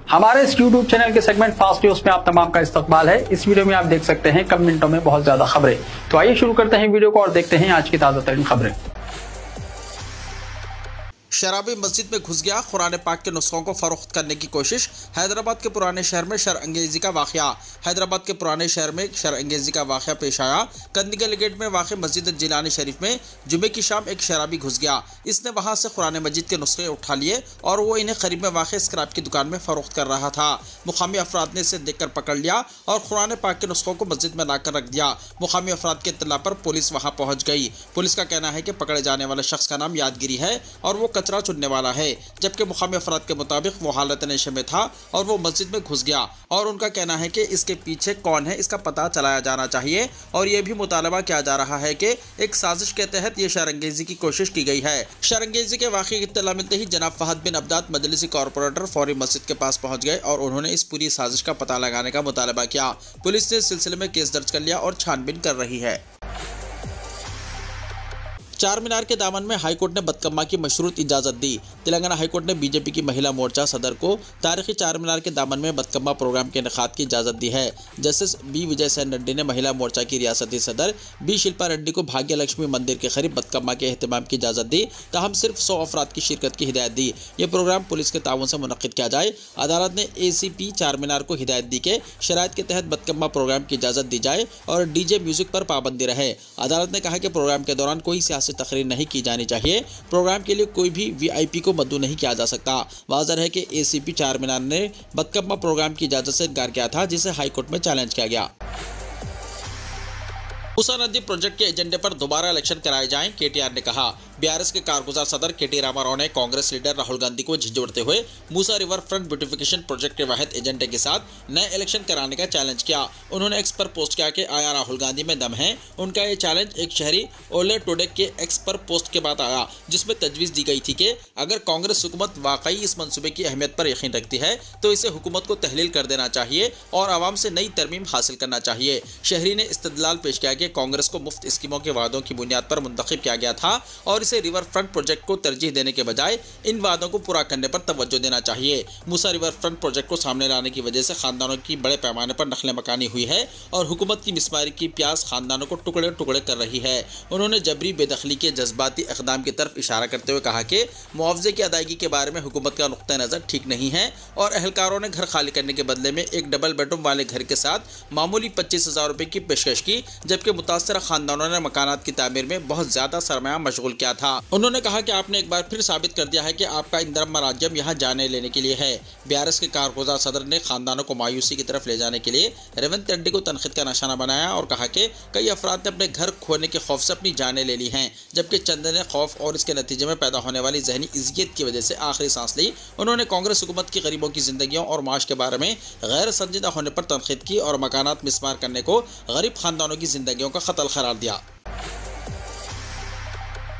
हमारे इस YouTube channel के सेगमेंट फास्ट न्यूज में आप तमाम का इस्तकबाल है। इस वीडियो में आप देख सकते हैं कम मिनटों में बहुत ज्यादा खबरें। तो आइए शुरू करते हैं वीडियो को और देखते हैं आज की ताजा तरीन खबरें। शराबी मस्जिद में घुस गया, कुरान पाक के नुस्खों को फरोख्त करने की कोशिश। हैदराबाद के पुराने शहर में शरअंगेजी का वाक़या। हैदराबाद के पुराने शहर में शरअंगेजी का वाक़या पेश आया। कंदीगल गेट में वाक़ मस्जिद जिलानी शरीफ में जुमे की शाम एक शराबी घुस गया। इसने वहां से कुरान मजीद के नुस्खे उठा लिए और वो इन्हें करीब में वाक़ स्क्रैप की दुकान में फरोख्त कर रहा था। मुकामी अफराद ने इसे देखकर पकड़ लिया और कुरान पाक के नुस्खों को मस्जिद में लाकर रख दिया। मुकामी अफराद के इत्तला पर पुलिस वहां पहुंच गई। पुलिस का कहना है कि पकड़े जाने वाले शख्स का नाम यादगिरी है और वो कचरा चुनने वाला है, जबकि मुकामी अफराद के मुताबिक वो हालत नशे में था और वो मस्जिद में घुस गया और उनका कहना है कि इसके पीछे कौन है इसका पता चलाया जाना चाहिए और ये भी मुतालबा किया जा रहा है कि एक साजिश के तहत ये शरअंगेजी की कोशिश की गई है। शरअंगेजी के वाक़े की इत्तला मिलते ही जनाब फहद बिन अब्दाद मजलिसी कॉर्पोरेटर फौरी मस्जिद के पास पहुंच गए और उन्होंने इस पूरी साजिश का पता लगाने का मुतालबा किया। पुलिस ने इस सिलसिले में केस दर्ज कर लिया और छानबीन कर रही है। चार मीनार के दामन में हाईकोर्ट ने बदकम्मा की मशरूत इजाज़त दी। तेलंगाना हाईकोर्ट ने बीजेपी की महिला मोर्चा सदर को तारीखी चार मीनार के दामन में बदकम्मा प्रोग्राम के इनेकाद की इजाज़त दी है। जस्टिस बी विजय सेन रेड्डी ने महिला मोर्चा की रियासती सदर बी शिल्पा रेड्डी को भाग्य लक्ष्मी मंदिर के करीब बदकम्मा के अहतमाम की इजाज़त दी, ताहम सिर्फ 100 अफराद की शिरकत की हिदायत दी। ये प्रोग्राम पुलिस के ताउन से मुनक्किद किया जाए। अदालत ने ACP चार मीनार को हिदायत दी कि शराइत के तहत बदकम्मा प्रोग्राम की इजाज़त दी जाए और DJ म्यूजिक पर पाबंदी रहे। अदालत ने कहा कि प्रोग्राम के दौरान कोई सियासी तकरीर नहीं की जानी चाहिए। प्रोग्राम के लिए कोई भी VIP को मद्दू नहीं किया जा सकता। वाज़ह है कि ACP चार मीनार ने बदकम्मा प्रोग्राम की इजाज़त से इनकार किया था, जिसे हाईकोर्ट में चैलेंज किया गया। मूसा नदी प्रोजेक्ट के एजेंडे पर दोबारा इलेक्शन कराए जाएं, KTR ने कहा। BRS के कारगुजार सदर KT रामाराव ने कांग्रेस लीडर राहुल गांधी को झिझोड़ते हुए मूसा रिवर फ्रंट ब्यूटिफिकेशन प्रोजेक्ट के वाहिद एजेंडे के साथ नए इलेक्शन कराने का चैलेंज किया। उन्होंने एक्स पर पोस्ट किया कि आया राहुल गांधी में दम है। उनका ये चैलेंज एक शहरी ओले टोडेक के एक्स पर पोस्ट के बाद आया, जिसमें तजवीज़ दी गई थी कि अगर कांग्रेस हुकूमत वाकई इस मनसूबे की अहमियत पर यकीन रखती है तो इसे हुकूमत को तहलील कर देना चाहिए और आवाम से नई तरमीम हासिल करना चाहिए। शहरी ने इस्तदलाल पेश किया कि कांग्रेस को मुफ्त स्कीमों के वादों की बुनियाद पर मुंतखब किया गया था और इसे रिवर फ्रंट प्रोजेक्ट को तरजीह देने के बजाय इन वादों को पूरा करने पर तवज्जो देना चाहिए। मूसा रिवर फ्रंट प्रोजेक्ट को सामने लाने की वजह से खानदानों की बड़े पैमाने पर नकल मकानी हुई है और हुकूमत की मिसमारी की प्यास खानदानों को टुकड़े टुकड़े कर रही है। उन्होंने जबरी बेदखली के जज्बाती इक़दाम की तरफ इशारा करते हुए कहा कि मुआवजे की अदायगी के बारे में हुकूमत का नुक्ता नज़र ठीक नहीं है और अहलकारों ने घर खाली करने के बदले में एक डबल बेडरूम वाले घर के साथ मामूली 25,000 रुपये की पेशकश की, जबकि मुतासरा खानदानों ने मकानात की तामीर में बहुत ज़्यादा सरमाया मशगूल किया था। उन्होंने कहा कि आपने एक बार फिर साबित कर दिया है कि आपका इंदरम मराजम यहाँ जाने लेने के लिए है। BRS के कारगुजार सदर ने खानदानों को मायूसी की तरफ ले जाने के लिए रेवंत रेड्डी को तनखीद का निशाना बनाया और कहा कि कई अफराद ने अपने घर खोने के खौफ से अपनी जानें ले ली हैं, जबकि चंद ने खौफ और इसके नतीजे में पैदा होने वाली जहनी इज़्ज़त की वजह से आखिरी सांस ली। उन्होंने कांग्रेस हुकूमत की गरीबों की जिंदगियों और माश के बारे में गैर संजीदा होने पर तनखीद की और मकानात मिसमार करने को गरीब खानदानों की जिंदगियों का खतल करार दिया।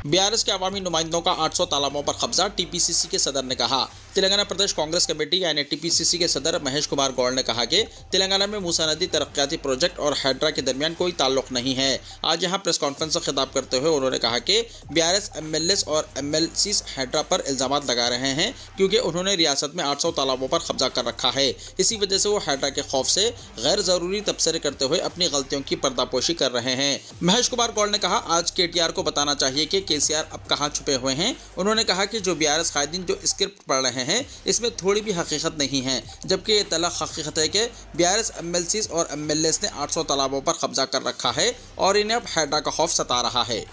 BRS के अवामी नुमाइंदों का 800 तालाबों पर कब्जा, TPCC के सदर ने कहा। तेलंगाना प्रदेश कांग्रेस कमेटी यानी TPCC के सदर महेश कुमार गौड़ ने कहा कि तेलंगाना में मूसा नदी तरक्याती प्रोजेक्ट और हैड्रा के दरमियान कोई ताल्लुक नहीं है। आज यहां प्रेस कॉन्फ्रेंस से खिताब करते हुए उन्होंने कहा कि BRS MLAs और MLCs हैड्रा पर इल्ज़ाम लगा रहे हैं क्योंकि उन्होंने रियासत में 800 तालाबों पर कब्जा कर रखा है। इसी वजह से वो हैड्रा के खौफ से गैर ज़रूरी तबसरे करते हुए अपनी गलतियों की पर्दापोशी कर रहे हैं। महेश कुमार गौड़ ने कहा, आज KTR को बताना चाहिए कि KCR अब कहाँ छुपे हुए हैं। उन्होंने कहा कि जो BRS कायदीन जो स्क्रिप्ट पढ़ रहे हैं इसमें थोड़ी भी हकीकत नहीं है, जबकि ये तलख हकीकत है कि BRS MLCs और MLAs ने 800 तालाबों पर कब्जा कर रखा है और इन्हें अब हैड्रा का खौफ सता रहा है।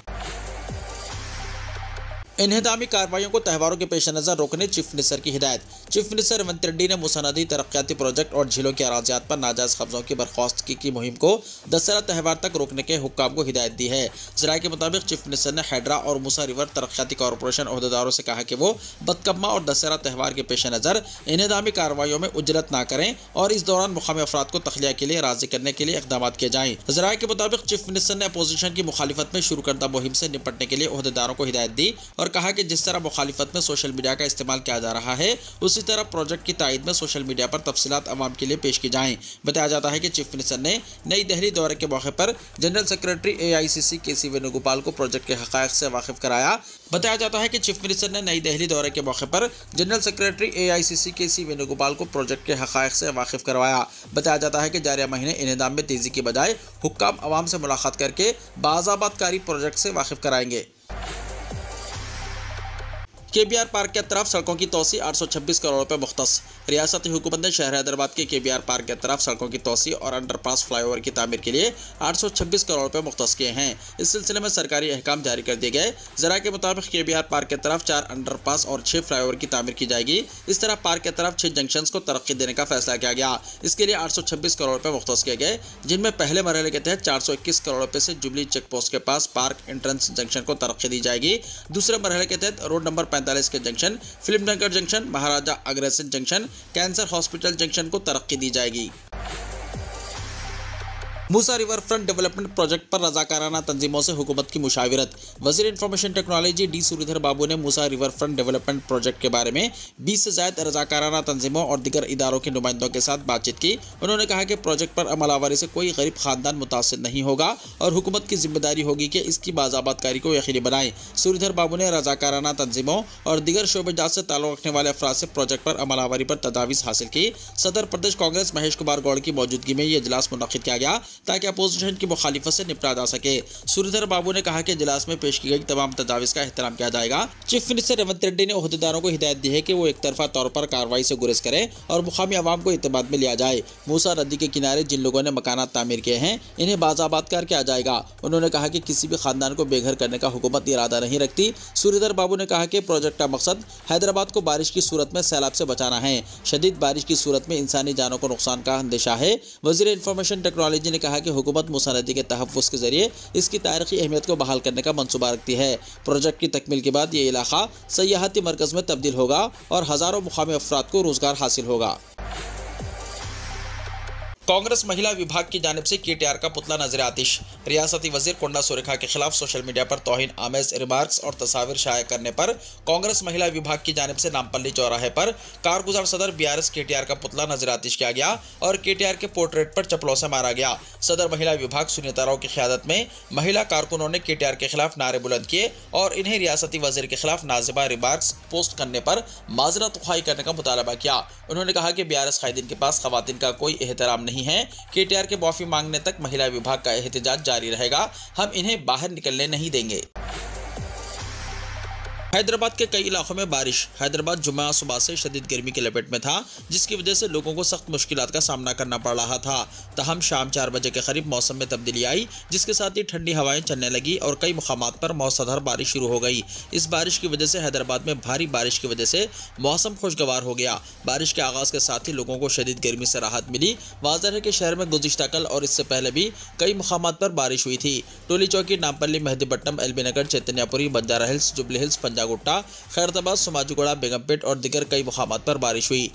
इन्हदामी कार्रवाइयों को त्योहारों के पेश नज़र रोकने चीफ मिनिस्टर की हिदायत। चीफ मिनिस्टर रेवंत रेड्डी ने मूसा नदी तरक्याती प्रोजेक्ट और झीलों की अराजियात पर नाजायज़ कब्जों की बर्खास्तगी की मुहिम को दशहरा त्यौहार तक रोकने के हुक्काम को हिदायत दी है। ज़राए के मुताबिक चीफ मिनिस्टर ने हैड्रा और मूसा रिवर तरक्याती कॉरपोरेशन अहदेदारों से कहा कि वो बदकम्मा और दशहरा त्यौहार के पेश नज़र इन्हदामी कार्रवाइयों में उजरत ना करें और इस दौरान मुकामी अफराद को तखलिया के लिए राजी करने के लिए इक़दाम किए जाएँ। ज़राए के मुताबिक चीफ मिनिस्टर ने अपोजिशन की मुखालिफत में शुरू करदा मुहिम से निपटने के लिए अहदेदारों को हिदायत दी और और कहा कि जिस तरह मुखालिफत में सोशल मीडिया का इस्तेमाल किया जा रहा है, उसी तरह प्रोजेक्ट की तायद में सोशल मीडिया पर तफसीलात अवाम के लिए पेश की जाएं। बताया जाता है कि चीफ मिनिस्टर ने नई दिल्ली दौरे के मौके पर general secretary AICC KC Venugopal को प्रोजेक्ट के हक़ाइक़ से वाकिफ कराया। बताया जाता है कि चीफ मिनिस्टर ने नई दिल्ली दौरे के मौके पर general secretary AICC KC Venugopal को प्रोजेक्ट के हक़ाइक़ से वाकिफ करवाया। बताया जाता है कि जारिया महीने इन्हिदाम में तेजी की बजाय हुक्काम अवाम से मुलाकात करके बाज़ाबतकारी प्रोजेक्ट से वाकिफ कराएंगे। KBR पार्क के तरफ सड़कों की तोसी 826 करोड़ रुपए मुख्तस। रियासती हुकूमत ने शहर हैदराबाद के KBR पार्क के तरफ सड़कों की तोसी और अंडरपास फ्लाईओवर की तामीर के लिए 826 करोड़ रुपए मुख्तस किए हैं। इस सिलसिले में सरकारी अहकाम जारी कर दिए गए। जरा के मुताबिक KBR पार्क के तरफ 4 अंडरपास और 6 फ्लाईओवर की तामीर की जाएगी। इस तरह पार्क के तरफ 6 जंक्शंस को तरक्की देने का फैसला किया गया। इसके लिए 826 करोड़ रुपए मुख्तस किए गए, जिनमें पहले मरहले के तहत 421 करोड़ रुपए से जुबली चेक पोस्ट के पास पार्क एंट्रेंस जंक्शन को तरक्की दी जाएगी। दूसरे मरहले के तहत रोड नंबर 45 के junction, Filmnagar junction, Maharaja Agrasen junction, cancer hospital junction को तरक्की दी जाएगी। Musi river front development project पर रजाकाराना तंजीमों से हुकूमत की मुशाविरत। वज़ीर information technology D Surendra Babu ने Musi river front development project के बारे में 20 से ज़ायद रजाकाराना तंजीमों और दीगर इदारों के नुमाइंदों के साथ बातचीत की। उन्होंने कहा कि प्रोजेक्ट पर अमलावरी से कोई गरीब खानदान मुतासिर नहीं होगा और हुकूमत की जिम्मेदारी होगी कि इसकी बाज़ाबतकारी को यकीनी बनाए। सुरेंद्र बाबू ने रजाकाराना तंजीमों और दीगर शोबेजात से ताल्लुक़ रखने वाले अफराद से प्रोजेक्ट पर अमलावरी पर तजावीज़ हासिल की। सदर प्रदेश कांग्रेस महेश कुमार गौड़ की मौजूदगी में ये इजलास मुनक़िद किया गया ताकि अपोजिशन की मुखालिफत से निपटा जा सके। सुरेंद्र बाबू ने कहा कि इजलास में पेश की गई तमाम तजावीज़ का एहतराम किया जाएगा। चीफ मिनिस्टर रेवंत रेड्डी ने ओहदेदारों को हिदायत दी है कि वो एक तरफा तौर पर कार्रवाई से गुरेज करें और मुकामी अवाम को इत्तेमाद में लिया जाए। मूसा नदी के किनारे जिन लोगों ने मकानात तामीर किए हैं, इन्हें बाज़ाबतकार किया जाएगा। उन्होंने कहा कि किसी भी खानदान को बेघर करने का हुकूमत इरादा नहीं रखती। सुरेंद्र बाबू ने कहा कि प्रोजेक्ट का मकसद हैदराबाद को बारिश की सूरत में सैलाब से बचाना है। शदीद बारिश की सूरत में इंसानी जानों को नुकसान का अंदेशा है। वज़ीर इंफॉर्मेशन टेक्नोलॉजी ने कहा कि हुकूमत मूसा नदी के तहफ़्फ़ुज़ के जरिए इसकी तारीखी अहमियत को बहाल करने का मंसूबा रखती है। प्रोजेक्ट की तकमील के बाद ये इलाका सयाहती मरकज़ में तब्दील होगा और हज़ारों मुकामी अफराद को रोज़गार हासिल होगा। कांग्रेस महिला विभाग की जानिब से KTR का पुतला नजर आतिश। रियासती वजीर कोंडा सुरेखा के खिलाफ सोशल मीडिया पर तौहीन आमेज रिमार्क्स और तस्वीर शाया करने पर कांग्रेस महिला विभाग की जानिब से नामपल्ली चौराहे पर कारगुजार सदर BRS KTR का पुतला नजर आतिश किया गया और KTR के पोर्ट्रेट पर चप्पलों से मारा गया। सदर महिला विभाग सुनीता राव की क़यादत में महिला कारकुनों ने KTR के खिलाफ नारे बुलंद किए और इन्हें रियासती वजीर के खिलाफ नाजिबा रिमार्क्स पोस्ट करने पर माजरत ख़्वाही करने का मुतालबा किया। उन्होंने कहा कि BRS कायदीन के पास ख़वातीन का कोई एहतराम नहीं है। KTR के माफी मांगने तक महिला विभाग का एहतजाज जारी रहेगा। हम इन्हें बाहर निकलने नहीं देंगे। हैदराबाद के कई इलाकों में बारिश। हैदराबाद जुम्मा सुबह से शदीद गर्मी की लपेट में था, जिसकी वजह से लोगों को सख्त मुश्किलात का सामना करना पड़ रहा था। तहम शाम 4 बजे के करीब मौसम में तब्दीली आई, जिसके साथ ही ठंडी हवाएं चलने लगी और कई मुकामात पर मौसलाधार बारिश शुरू हो गई। इस बारिश की वजह से हैदराबाद में भारी बारिश की वजह से मौसम खुशगवार हो गया। बारिश के आगाज़ के साथ ही लोगों को शदीद गर्मी से राहत मिली। वाज़ेह है कि शहर में गुज़िश्ता कल और इससे पहले भी कई मुकामात पर बारिश हुई थी। Toli Chowki, Nampally, Mehdipatnam, LB Nagar, Chaitanyapuri, Banjara Hills, Jubilee Hills, Panjagutta, Khairatabad, Somajiguda, Begumpet और दीगर कई मुकामात पर बारिश हुई।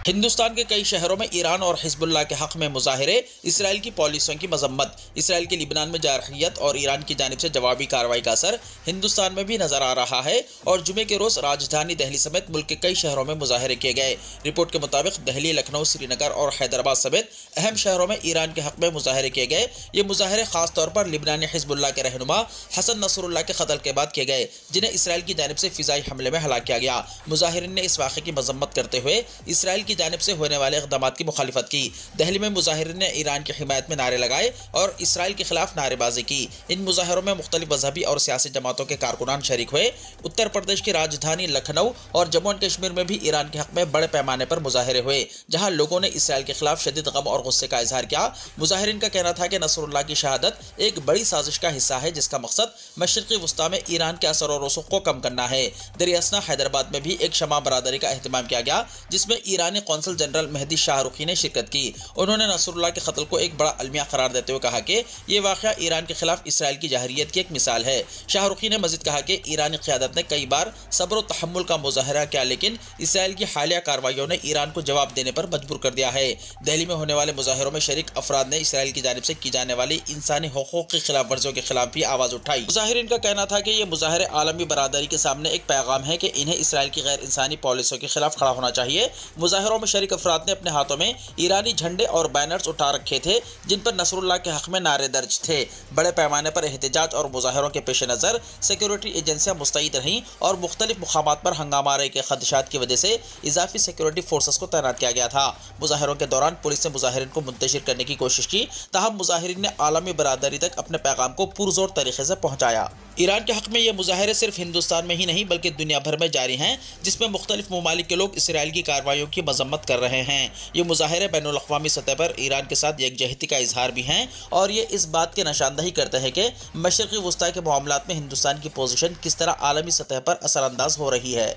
हिंदुस्तान के कई शहरों में ईरान और हिजबुल्लाह के हक़ में मुजाहिरे, इसराइल की पॉलिसियों की मजम्मत। इसराइल के लिबनान में जारहियत और ईरान की जानिब से जवाबी कार्रवाई का असर हिंदुस्तान में भी नजर आ रहा है और जुमे के रोज़ राजधानी दिल्ली समेत मुल्क के कई शहरों में मुजाहिरे किए गए। रिपोर्ट के मुताबिक दिल्ली, लखनऊ, श्रीनगर और हैदराबाद समेत अहम शहरों में ईरान के हक़ में मुजाहिरे किए गए। ये मुजाहिरे खास तौर पर लिबनानी हिजबुल्लाह के रहनुमा हसन नसरुल्लाह के कत्ल के बाद किए गए, जिन्हें इसराइल की जानिब से फिजाई हमले में हलाक किया गया। मुजाहिरीन ने इस वाक़े की मजम्मत करते हुए इसराइल की जानिब से होने वाले इक़दामात की मुखालिफत की। दिल्ली में मुजाहिरीन ने ईरान की हिमायत में नारे लगाए और इसराइल के खिलाफ नारेबाजी की। इन मुजाहिरों में मुख्तलिफ मजहबी और सियासी जमातों के कारकुनान शरीक हुए। उत्तर प्रदेश की राजधानी लखनऊ और जम्मू एंड कश्मीर में भी ईरान के हक़ में बड़े पैमाने पर मुजाहिरे हुए, जहां लोगों ने इसराइल के खिलाफ शदीद गम और गुस्से का इजहार किया। मुजाहिरीन का कहना था कि नसरुल्लाह की शहादत एक बड़ी साजिश का हिस्सा है, जिसका मकसद मशरिक़ी वुस्ता में ईरान के असर और रसूख को कम करना है। दरियासना हैदराबाद में भी एक शमा बरादरी का एहतमाम किया गया, जिसमें ईरानी कौंसल जनरल मेहदी शाहरुखी ने शिरकत की। उन्होंने नसरुल्लाह के कत्ल को एक बड़ा अलमिया करार देते हुए कहा कि ये वाक़या ईरान के खिलाफ इसराइल की जहरियत की एक मिसाल है। शाहरुखी ने मजीद कहा कि ईरानी क़यादत ने कई बार सब्र और तहम्मुल का मुजाहरा किया, लेकिन इसराइल की हालिया कार्रवाइयों ने ईरान को जवाब देने पर मजबूर कर दिया है। दिल्ली में होने वाले मुजाहरों में शरीक अफराद ने इसराइल की जानिब से की जाने वाली इंसानी हुकूक की खिलाफ वर्जियों के खिलाफ भी आवाज उठाई। मुजाहिरीन का कहना था कि ये मुजाहरे आलमी बरादरी के सामने एक पैगाम है कि इन्हें इसराइल की गैर इंसानी पॉलिसियों के खिलाफ खड़ा होना चाहिए। मुजाहरों में शरीक अफराद ने अपने हाथों में ईरानी झंडे और बैनर्स उठा रखे थे जिन पर नसरुल्लाह के हक में नारे दर्ज थे। बड़े पैमाने पर एहतजाज और मुजाहरों के पेश नज़र सिक्योरिटी एजेंसियां मुस्तैद रहीं और मुख्तलिफ मुकामात पर हंगामा के खदशात की वजह से इजाफी सिक्योरिटी फोर्सेस को तैनात किया गया था। मुजाहरों के दौरान पुलिस ने मुजाहिरीन को मुंतशिर करने की कोशिश की, ताहम मुजाहिरीन ने आलमी बरादरी तक अपने पैगाम को पुरजोर तरीके से पहुंचाया। ईरान के हक में ये मुजाहरे सिर्फ हिंदुस्तान में ही नहीं बल्कि दुनिया भर में जारी हैं, जिसमें मुख्तलिफ ममालिक के लोग इसराइल की कार्रवाइयों की मजम्मत कर रहे हैं। ये मुजाहरे बैनुल अक़वामी सतह पर ईरान के साथ यकजहती का इजहार भी हैं और ये इस बात की निशानदही करते हैं कि मशरक़ी वुस्ता के मामलात में हिंदुस्तान की पोजीशन किस तरह आलमी सतह पर असरअंदाज हो रही है।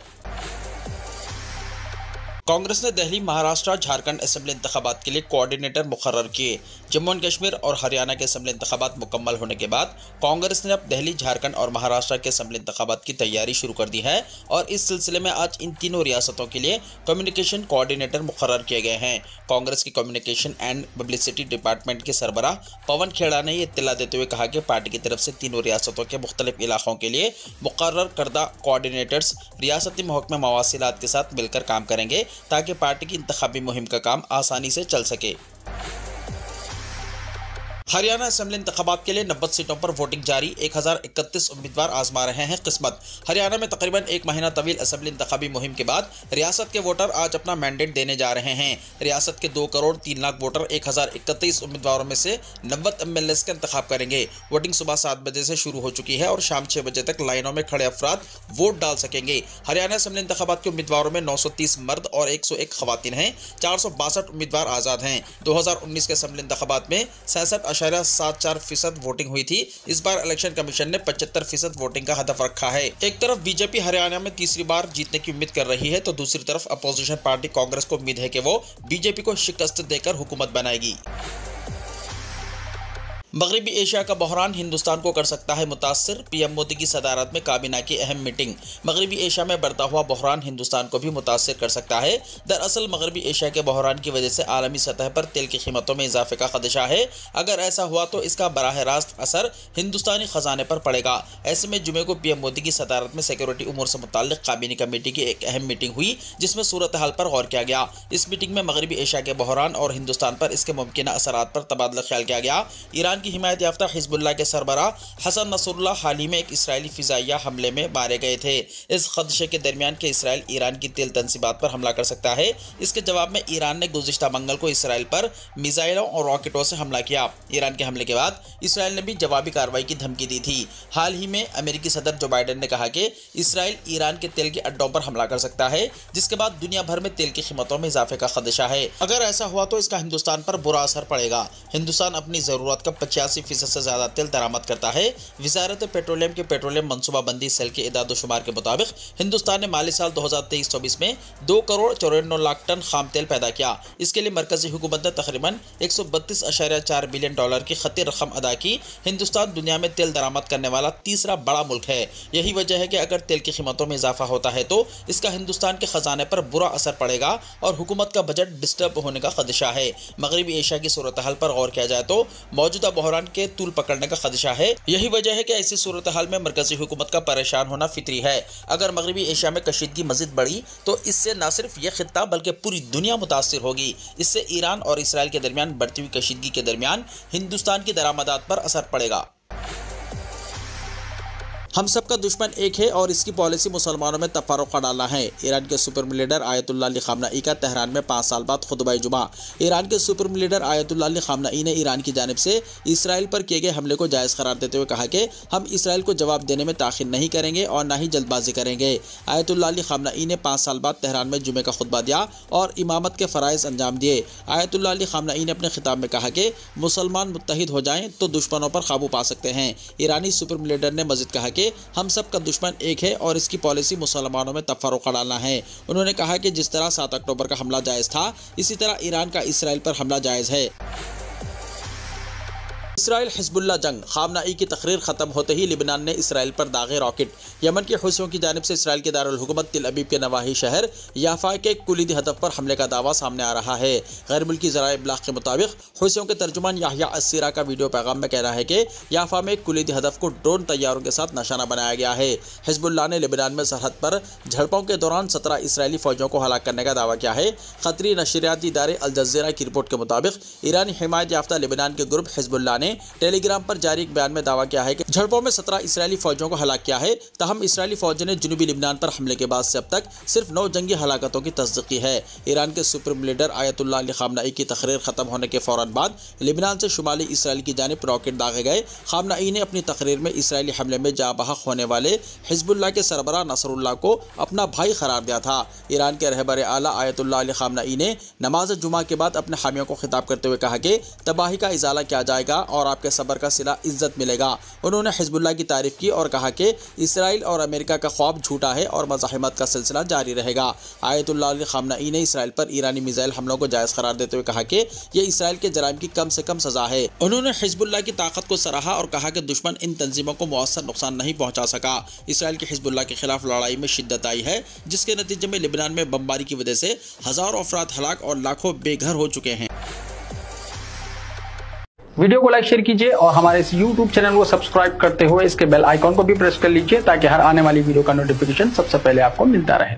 कांग्रेस ने दिल्ली, महाराष्ट्र, झारखंड असेंबली इंतखाबात के लिए कोऑर्डिनेटर मुकर्रर किए। जम्मू एंड कश्मीर और हरियाणा के असेंबली इंतखाबात मुकम्मल होने के बाद कांग्रेस ने अब दिल्ली, झारखंड और महाराष्ट्र के असेंबली इंतखाबात की तैयारी शुरू कर दी है और इस सिलसिले में आज इन तीनों रियासतों के लिए कम्युनिकेशन कोऑर्डिनेटर मुकर्रर किए गए हैं। कांग्रेस की कम्युनिकेशन एंड पब्लिसिटी डिपार्टमेंट के सरबराह पवन खेड़ा ने यह इत्तला देते हुए कहा कि पार्टी की तरफ से तीनों रियासतों के मुख्तलिफ इलाकों के लिए मुकर्रर करदा कोऑर्डिनेटर्स रियासती महकमे मवासिलात के साथ मिलकर काम करेंगे ताकि पार्टी की इंतखाबी मुहिम का काम आसानी से चल सके। हरियाणा असेंबली इंतखाबात के लिए 90 सीटों पर वोटिंग जारी। 1031 उम्मीदवार आजमा रहे हैं किस्मत। हरियाणा में तकरीबन एक महीना तवील असेंबली इंतखाबी मुहिम के बाद रियासत के वोटर आज अपना मैंडेट देने जा रहे हैं। रियासत के 2 करोड़ 3 लाख वोटर 1031 उम्मीदवारों में से 90 MLAs का इंतखाब करेंगे। वोटिंग सुबह 7 बजे से शुरू हो चुकी है और शाम 6 बजे तक लाइनों में खड़े अफराद वोट डाल सकेंगे। हरियाणा असेंबली इंतखाबात के उम्मीदवारों में 930 मर्द और 101 खवातीन हैं। 462 उम्मीदवार आज़ाद हैं। 2019 के असेंबली इंतखाबात में 67.74% वोटिंग हुई थी। इस बार इलेक्शन कमीशन ने 75% वोटिंग का हदफ रखा है। एक तरफ बीजेपी हरियाणा में तीसरी बार जीतने की उम्मीद कर रही है तो दूसरी तरफ अपोजिशन पार्टी कांग्रेस को उम्मीद है कि वो बीजेपी को शिकस्त देकर हुकूमत बनाएगी। मगरबी एशिया का बहरान हिंदुस्तान को कर सकता है मुतासिर। पीएम मोदी की सदारत में काबीना की अहम मीटिंग। मगरबी एशिया में बढ़ता हुआ बहरान हिंदुस्तान को भी मुतासिर कर सकता है। दरअसल मगरबी एशिया के बहरान की वजह से आलमी सतह पर तेल की कीमतों में इजाफे का खदशा है। अगर ऐसा हुआ तो इसका बराह रास्त असर हिंदुस्तानी खजाने पर पड़ेगा। ऐसे में जुमे को पीएम मोदी की सदारत में सिक्योरिटी उमूर से मुताल्लिक काबीना कमेटी की एक अहम मीटिंग हुई जिसमें सूरत हाल पर गौर किया गया। इस मीटिंग में मगरबी एशिया के बहरान और हिंदुस्तान पर इसके मुमकिन असरात पर तबादला ख्याल किया गया। ईरान की हिमायत याफ्ता हिजबुल्लाह के सरबराह हसन नसरुल्लाह हाल ही में एक इसराइली फिजाइया हमले में मारे गए थे। इस खदशे के दरमियान के इसराइल ईरान की तेल तंसीबात पर हमला कर सकता है। इसके जवाब में ईरान ने गुज़िश्ता मंगल को इसराइल पर मिसाइलों और रॉकेटों से हमला किया। ईरान के हमले के बाद इसराइल ने भी जवाबी कार्रवाई की धमकी दी थी। हाल ही में अमेरिकी सदर जो बाइडेन ने कहा कि इसराइल ईरान के तेल के अड्डों पर हमला कर सकता है, जिसके बाद दुनिया भर में तेल की कीमतों में इजाफे का खदशा है। अगर ऐसा हुआ तो इसका हिंदुस्तान पर बुरा असर पड़ेगा। हिंदुस्तान अपनी ज़रूरत का 85% से ज़्यादा तेल दरामद करता है। वजारत पेट्रोलियम के पेट्रोलियम मनसूबाबंदी सेल के इदाद-ओ-शुमार के मुताबिक हिंदुस्तान ने माली साल 2023-24 में 2 करोड़ 94 लाख टन खाम तेल पैदा किया। इसके लिए मरकजी हुकूमत ने तकरीबन $132.4 बिलियन की खती रकम अदा की। हिंदुस्तान दुनिया में तेल दरामद करने वाला तीसरा बड़ा मुल्क है। यही वजह है कि अगर तेल की कीमतों में इजाफा होता है तो इसका हिंदुस्तान के खजाने पर बुरा असर पड़ेगा और हुकूमत का बजट डिस्टर्ब होने का खदशा है। मगरबी एशिया की सूरत हाल पर गौर किया जाए तो मौजूदा बहरान के तूल पकड़ने का खदशा है। यही वजह है कि ऐसी सूरत हाल में मरकजी हुकूमत का परेशान होना फितरी है। अगर मगरबी एशिया में कशीदगी मजीद बढ़ी तो इससे न सिर्फ यह खित्ता बल्कि पूरी दुनिया मुतासिर होगी। इससे ईरान और इसराइल के दरमियान बढ़ती हुई कशीदगी के दरमियान हिंदुस्तान की दरामदात पर असर पड़ेगा। हम सब का दुश्मन एक है और इसकी पॉलिसी मुसलमानों में तफारुक़ डालना है। ईरान के सुप्रीम लीडर आयतुल्लाह अली ख़ामनेई का तेहरान में 5 साल बाद खुतबा जुमा। ईरान के सुप्रीम लीडर आयतुल्लाह अली ख़ामनेई ने ईरान की जानिब से इसराइल पर किए गए हमले को जायज़ करार देते हुए कहा कि हम इसराइल को जवाब देने में ताख़ीर नहीं करेंगे और न ही जल्दबाजी करेंगे। आयतुल्लाह अली ख़ामनेई ने 5 साल बाद तेहरान में जुमे का खुतबा दिया और इमामत के फ़राइज़ अंजाम दिए। आयतुल्लाह अली ख़ामनेई ने अपने खिताब में कहा कि मुसलमान मुत्तहिद हो जाएँ तो दुश्मनों पर काबू पा सकते हैं। ईरानी सुप्रीम लीडर ने मज़ीद कहा कि कि हम सब का दुश्मन एक है और इसकी पॉलिसी मुसलमानों में तफर्रुक़ डालना है। उन्होंने कहा कि जिस तरह 7 अक्टूबर का हमला जायज़ था, इसी तरह ईरान का इसराइल पर हमला जायज़ है। इसराइल हिजबुल्लाह जंग, खामनाई की तकरीर ख़त्म होते ही लिबनान ने इसराइल पर दागे रॉकेट। यमन के हुसियों की जानिब से इसराइल के दारुल हुकूमत तिल अबीब के नवाही शहर याफा के कुलीदी हदफ पर हमले का दावा सामने आ रहा है। गैर मुल्की ज़राए इब्लाग के मुताबिक हुसियों के तर्जुमान याह्या अस्सीरा का वीडियो पैगाम में कहना है कि याफा में कुलीदी हदफ को ड्रोन तैयारों के साथ निशाना बनाया गया है। हिजबुल्लाह ने लिबनान में सरहद पर झड़पों के दौरान 17 इसराइली फ़ौजियों को हलाक करने का दावा किया है। ख़तरी नशरियाती इदारे अल जज़ीरा की रिपोर्ट के मुताबिक ईरानी हिमायत याफ्ता लिबनान के ग्रुप हिजबुल्लाह ने टेलीग्राम पर जारी एक बयान में दावा किया है कि झड़पों में 17 इसराइली फौजियों को हलाक किया है। तहम इसराइली फौज ने जुनूबी लिबनान पर हमले के बाद से अब तक सिर्फ 9 जंगी हलाकतों की तस्दीक की है। ईरान के सुप्रीम लीडर आयतुल्लाह अली खामनाई की तकरीर खत्म होने के फौरन बाद लिबनान से शुमाली इसराइल की जानिब रॉकेट दागे गए। खामनाई ने अपनी तकरीर में इसराइली हमले में जाँ बहक होने वाले हिजबुल्लाह के सरबराह नसरुल्लाह को अपना भाई करार दिया था। ईरान के रहबर आला आयतुल्लाह अली खामनाई ने नमाज जुमा के बाद अपने हामियों को खिताब करते हुए कहा कि तबाही का इजाला किया जाएगा और आपके सब्र का सिला इज्जत मिलेगा। उन्होंने हिजबुल्लाह की तारीफ की और कहा कि इसराइल और अमेरिका का ख्वाब झूठा है और मज़ाहिमत का सिलसिला जारी रहेगा। आयतुल्लाह अली खामनाई ने इसराइल पर ईरानी मिसाइल हमलों को जायज़ करार देते हुए कहा कि यह इसराइल के जराइम की कम से कम सज़ा है। उन्होंने हिजबुल्लाह की ताकत को सराहा और कहा कि दुश्मन इन तंजीमों को मुअस्सर नुकसान नहीं पहुंचा सका। इसराइल की हिजबुल्लाह के खिलाफ लड़ाई में शिद्दत आई है, जिसके नतीजे में लिबनान में बमबारी की वजह से हज़ारों अफराद हलाक और लाखों बेघर हो चुके हैं। वीडियो को लाइक शेयर कीजिए और हमारे इस YouTube चैनल को सब्सक्राइब करते हुए इसके बेल आइकॉन को भी प्रेस कर लीजिए ताकि हर आने वाली वीडियो का नोटिफिकेशन सबसे पहले आपको मिलता रहे।